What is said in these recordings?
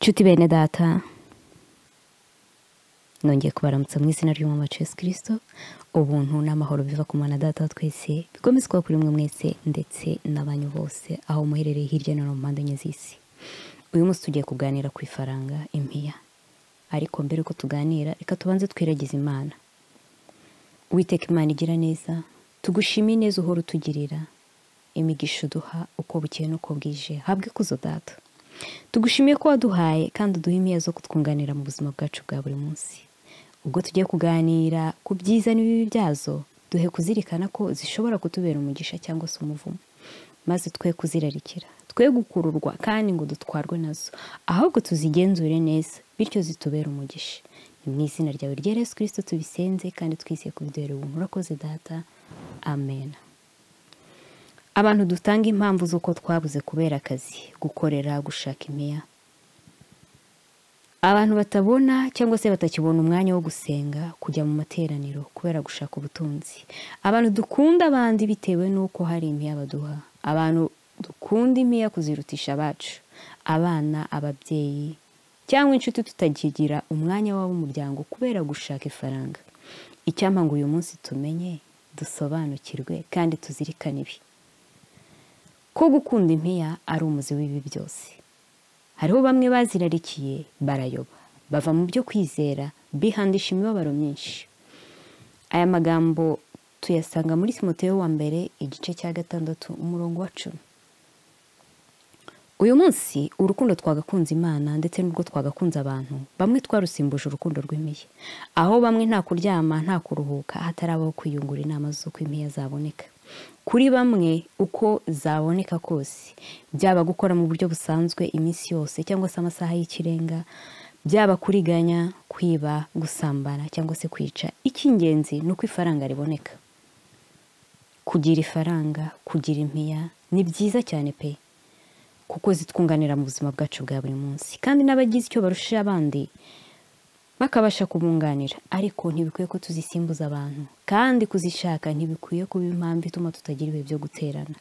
Nshuti bene data, nongeye kubaramutsa mu izina ry'umwami Yesu Kristo. Ubuntu n'amahoro biva ku Mana Data wa twese bikomeze kuba kuri mwe mwese ndetse n'abanyu bose aho muherereye hirya no hino mu mpande enye z'isi. Uyu munsi tugiye kuganira ku ifaranga impiya, ariko mbere yuko tuganira reka tubanze twiragize Imana. Uwiteka Imana igira neza, tugushimiye neza uhora utugirira, imigisha uduha uko bukeye n'uko bwije, habwe kuzo Data. Tugushimiye ko waduhaye kandi uduha impiya zo kutwunganira mu buzima bwacu bwa buri munsi. Ubwo tugiye kuganira ku byiza n'ibibi byazo, duhe kuzirikana ko zishobora kutubera umugisha cyangwa se umuvumo, maze twe kuzirarikira, twe gukururwa kandi ngo dutwarwe nazo, ahubwo tuzigenzure neza bityo zitubera umugisha. Ni mu izina ryawe rya Yesu Kristo tubisenze kandi twizeye kubiduhera ubuntu. Urakoze Data, amen. Abantu dutanga impamvu z'uko twabuze kubera akazi, gukorera, gushaka impiya. Abantu batabona cyangwa se batakibona umwanya wo gusenga, kujya mu materaniro kubera gushaka ubutunzi. Abantu dukunda abandi bitewe n'uko hari impiya baduha. Abantu dukunda impiya kuzirutisha abacu, abana, ababyeyi cyangwa inshuti, tutakigira umwanya wabo umuryango kubera gushaka ifaranga. Icyampa ngo uyu munsi tumenye, dusobanukirwe kandi tuzirikane ibi, ko gukunda impiya ari umuzi w'ibi byose. Hariho bamwe bazirarikiye barayoba, bava mu byo kwizera, bihandisha imibabaro myinshi. Aya magambo tuyasanga muri Timoteyo wa mbere igice cya 6 umurongo wa 10. Uyu munsi urukundo twagakunze Imana ndetse n'ubwo twagakunze abantu, bamwe twarusimbuje urukundo rw'impiya, aho bamwe nta kuryama nta kuruhuka hatarabaho kwiyungura inama z'uko impiya zaboneka. Kuri bamwe uko zaboneka kose, byaba gukora mu buryo busanzwe iminsi yose cyangwa se amasaha y'ikirenga, byaba kuriganya, kwiba, gusambana cyangwa se kwica, icy'ingenzi ni uko ifaranga riboneka. Kugira ifaranga, kugira impiya ni byiza cyane pe, kuko zitwunganira mu buzima bwacu bwa buri munsi, kandi n'abagize icyo barusha abandi bakabasha kubunganira. Ariko ntibikwiye ko tuzisimbuza abantu, kandi kuzishaka ntibikwiye kuba impamvu ituma tutagira ibihe byo guterana,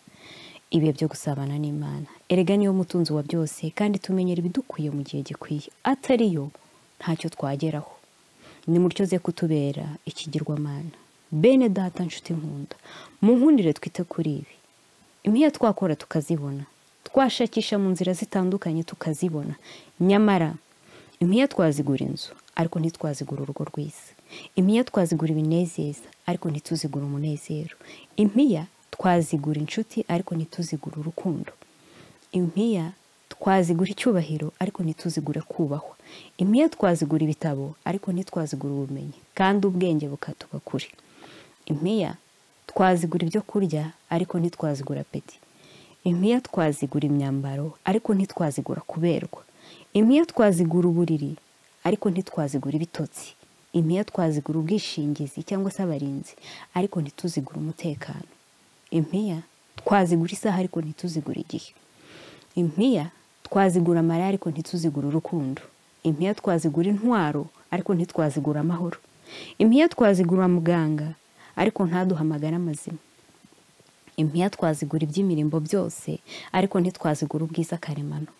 ibihe byo gusabana n'Imana. Erega niyo mutunzi wa byose, kandi tumenyera ibidukwiye mu gihe gikwiye, atariyo ntacyo twageraho. Nimutyo kutubera ikigirwamana. Bene data, nshuti nkunda, munkundire twite kuri ibi. Impiya twakora tukazibona, twashakisha mu nzira zitandukanye tukazibona, nyamara impiya twazigura inzu ariko ntitwazigura urugo rwiza. Impiya twazigura ibinezeza ariko ntituzigura umunezero. Impiya twazigura inshuti ariko ntituzigura urukundo. Impiya twazigura icyubahiro ariko ntituzigura kubahwa. Impiya twazigura ibitabo ariko ntitwazigura ubumenyi, kandi ubwenge bukatuba kure. Impiya twazigura ibyo kurya ariko ntitwazigura apeti. Impiya twazigura imyambaro ariko ntitwazigura kuberwa. Impiya twazigura uburiri ariko ntitwazigura ibitotsi. Impiya twazigura ubwishingizi cyangwa se abarinzi ariko ntituzigura umutekano. Impiya twazigura isaha ariko ntituzigura igihe. Impiya twazigura amarira ariko ntituzigura urukundo. Impiya twazigura intwaro ariko ntitwazigura amahoro. Impiya twazigura muganga ariko ntaduhamagara amazima. Impiya twazigura iby'imirimbo byose ariko ntitwazigura ubwiza karemano.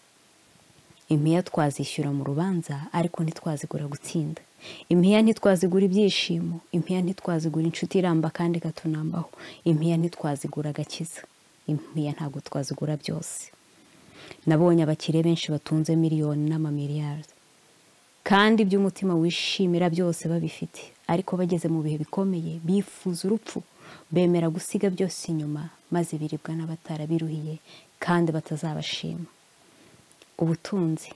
Impiya twazishyura mu rubanza ariko ntitwazigura gutsinda. Impiya ntitwazigura ibyishimo. Impiya ntitwazigura inshuti iramba kandi gatunambaho. Impiya ntitwazigura agakiza. Impiya ntabwo twazigura byose. Nabonye abakire benshi batunze miliyoni n'amamiliyari, kandi iby'umutima wishimira byose babifite, ariko bageze mu bihe bikomeye bifuza urupfu, bemera gusiga byose inyuma, maze biribwa n'abatarabiruhiye kandi batazabashima. Ubutunzi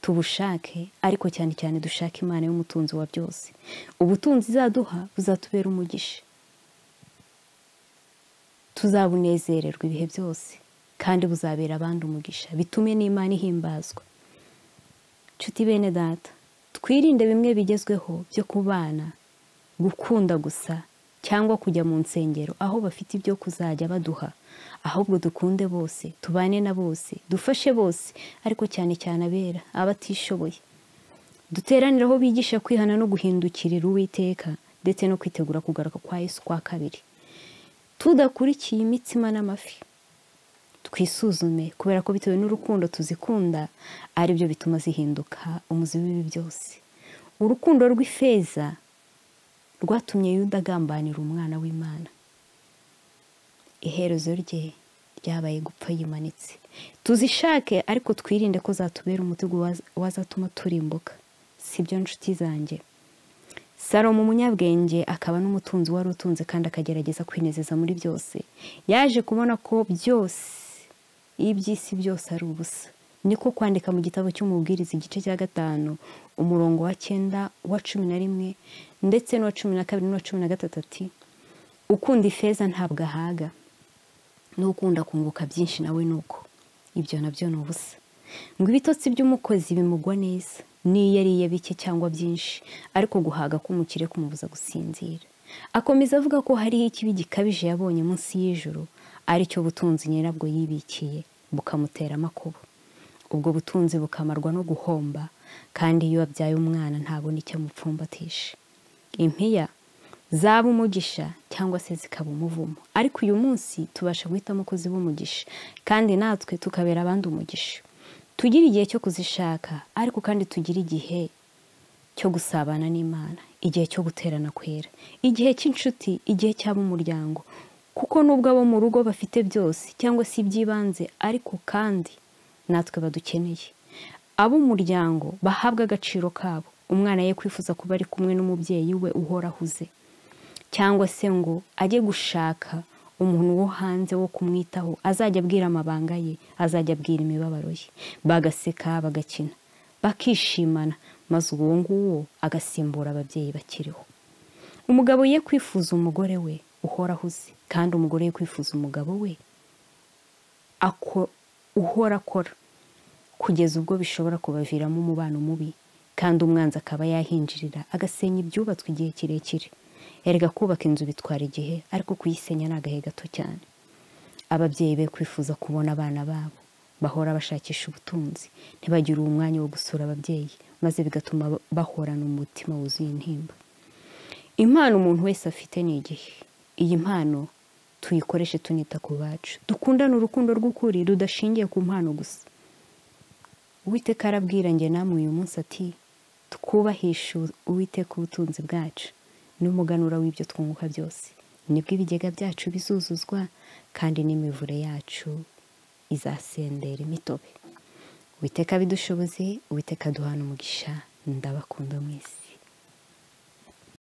tubushake, ariko cyane cyane dushaka Imana y'umutunzi wa byose. Ubutunzi izaduha buzatubera umugisha, tuzabunezererwa ibihe byose, kandi buzabera abandi umugisha, bitume n'Imana ihimbazwa. Nshuti bene data, twirinde bimwe bigezweho byo kubana, gukunda gusa cyangwa kujya mu nsengero aho bafite ibyo kuzajya baduha. Ahubwo dukunde bose, tubane na bose, dufashe bose, ariko cyane cyane abera, abatishoboye. Duteranire aho bigisha kwihana no guhindukirira Uwiteka, ndetse no kwitegura kugaruka kwa Yesu kwa kabiri. Tudakurikiye imitsima n'amafi, twisuzume kubera ko bitewe n'urukundo tuzikunda ari byo bituma zihinduka umuzi w'ibi byose. Urukundo rw'ifeza rwatumye Yuda agambanira umwana w'Imana. Iherezo rye ryabaye gupfa yimanitse. Tuzishake ariko twirinde ko zatubera umutego wazatuma turimbuka. Sibyo nshuti zanjye. Salomo umunyabwenge akaba n'umutunzi wari utunze kandi akagerageza kwinezeza muri byose, yaje kubona ko byose iby'isi byose ari ubusa. Niko kwandika mu gitabo cy'Umubwiriza igice cya 5 umurongo wa 9 wa 11 ndetse n'uwa 12 n'uwa 13 ati ukunda ifeza ntabwo ahaga, n'ukunda kunguka byinshi nawe nuko ibyo nabyo ni ubusa. Ngo ibitotsi by'umukozi bimugwa neza niyo yariye bike cyangwa byinshi, ariko guhaga k'umukire kumubuza gusinzira. Akomeza avuga ko hariho ikibi gikabije yabonye munsi y'ijuru, ari cyo butunzi nyirabwo yibikiye bukamutera amakuba. Ubwo butunzi bukamarwa no guhomba, kandi iyo abyaye umwana ntabona icyo amupfumbatisha. Impiya zaba umugisha cyangwa se zikaba umuvumo, ariko uyu munsi tubasha guhitamo ko ziba umugisha, kandi natwe tukabera abandi umugisha. Tugira igihe cyo kuzishaka, ariko kandi tugira igihe cyo gusabana n'Imana, igihe cyo guterana kwera, igihe cy'inshuti, igihe cy'abo umuryango, kuko nubwo abo mu rugo bafite byose cyangwa se iby'ibanze, ariko kandi natwe badukeneye. Abo umuryango bahabwa agaciro kabo, umwana ye kwifuza kuba ari kumwe n'umubyeyi we uhora ahuze, cyangwa se ngo ajye gushaka umuntu wo hanze wo kumwitaho, azajya abwira amabanga ye, azajya abwira imibabaro ye, bagaseka bagakina bakishimana, maze uwo nguwo agasimbura ababyeyi bakiriho. Umugabo ye kwifuza umugore we uhora ahuze, kandi umugore ye kwifuza umugabo we uhora akora, kugeza ubwo bishobora kubaviramo umubano mubi, kandi umwanzi akaba yahinjirira agasenya ibyubatswe igihe kirekire. Erega kubaka inzu bitwara igihe, ariko kuyisenya ni agahe gato cyane. Ababyeyi be kwifuza kubona abana babo bahora bashakisha ubutunzi, ntibagire umwanya wo gusura ababyeyi, maze bigatuma bahorana umutima wuzuye intimba. Impano umuntu wese afite ni igihe. Iyi mpano tuyikoreshe tunita ku bacu, dukundane urukundo rw'ukuri rudashingiye ku mpano gusa. Uwiteka arabwira njye namwe uyu munsi ati twubahishe Uwiteka ubutunzi bwacu n'umuganura w'ibyo twunguka byose, nibwo ibigega byacu bizuzuzwa, kandi n'imivure yacu izasendera imitobe. Uwiteka bidushoboze, Uwiteka duhana umugisha. Ndabakunda mwese.